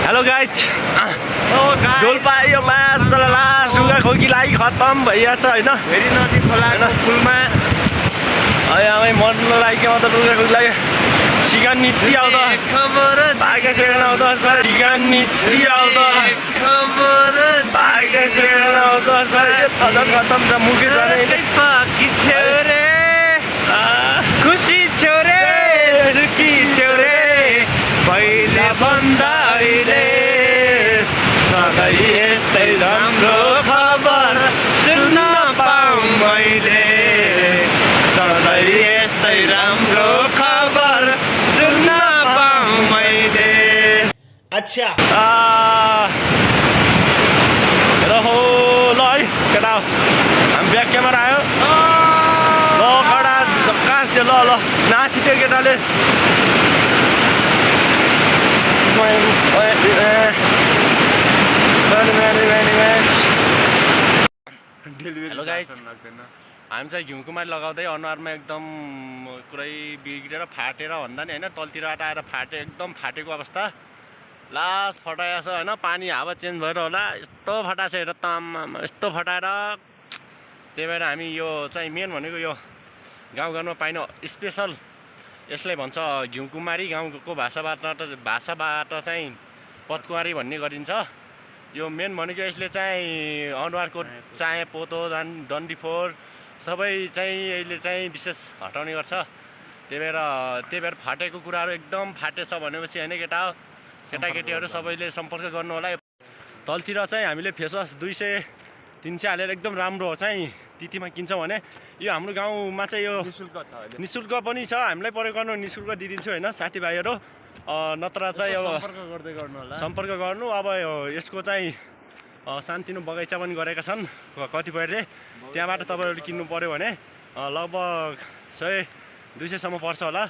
hello guys Dolpa यो मासला सुगा खोकी लागि खत्तम भइहाल्छ होइन फेरि नदी खोलाको फुलमा आमै मर्नु लागि म त डुगा खोकी लागि सिगान नीति आउँदा खबर भाग्य सेकेन्ड आउँदा सिगान नीति आउँदा खबर भाग्य सेकेन्ड आउँदा खत्तम छ मुखे जाने पाकी छोरे खुसी छोरे दुखी छोरे पहिले भन्दा अहिले सधैँ यस्तै राम्रो खबर सुन्न पाऊँ मैले सधैँ यस्तै राम्रो खबर सुन्न पाऊँ मैले अच्छा रहो ल है केटा हामी ब्याक क्यामेरा आयो ल कडा झक्कास थियो ल नाचिदियो केटाले हेलो गाइज हामी चाहिँ घिउकुमारी लगाउँदै अनुहारमा एकदम पुरै बिग्रेर फाटेर भन्दा नि होइन तलतिर आएर फाटे एकदम फाटेको अवस्था लास्ट फटाएको छ होइन पानी हावा चेन्ज भएर होला यस्तो फटाएको छ हेर ताम यस्तो फटाएर त्यही भएर हामी यो चाहिँ मेन भनेको यो गाउँघरमा पाइने स्पेसल यसलाई भन्छ घिउकुमारी गाउँको भाषाबाट चाहिँ पतकुमारी भन्ने गरिन्छ यो मेन भनेको यसले चाहिँ अनुहारको चाया पोतो डन्डीफोर सबै चाहिँ यसले चाहिँ विशेष हटाउने गर्छ त्यही भएर फाटेको कुराहरू एकदम फाटेछ भनेपछि होइन केटाकेटीहरू सबैले सम्पर्क गर्नु होला तलतिर चाहिँ हामीले फेसवास 200-300 हालेर एकदम राम्रो चाहिँ तिथिमा किन्छौँ भने यो हाम्रो गाउँमा चाहिँ यो निःशुल्क पनि छ हामीलाई प्रयोग गर्नु निःशुल्क दिइदिन्छु होइन साथीभाइहरू नत्र चाहिँ अब सम्पर्क गर्नु अब यसको चाहिँ सानतिनो बगैँचा पनि गरेका छन् कतिपयले त्यहाँबाट तपाईँहरूले किन्नु पऱ्यो भने लगभग 100-200 सम्म पर्छ होला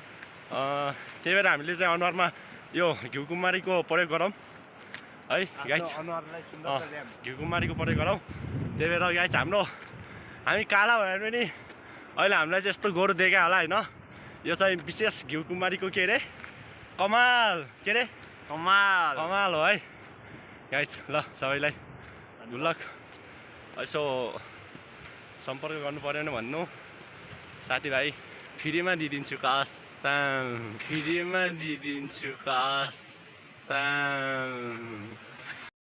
त्यही भएर हामीले चाहिँ अनुहारमा यो घिउकुमारीको प्रयोग गरौँ है गाइज घिउकुमारीको प्रयोग गरौँ त्यही भएर गाइज हामी काला भयो भने अहिले हामीलाई चाहिँ यस्तो गोरु देखा होला होइन यो चाहिँ विशेष घिउकुमारीको के अरे कमाल हो है गाइज ल सबैलाई गुड लक यसो सम्पर्क गर्नु पऱ्यो भने भन्नु साथीभाइ फ्रीमा दिइदिन्छु फ्रीमा दिइदिन्छु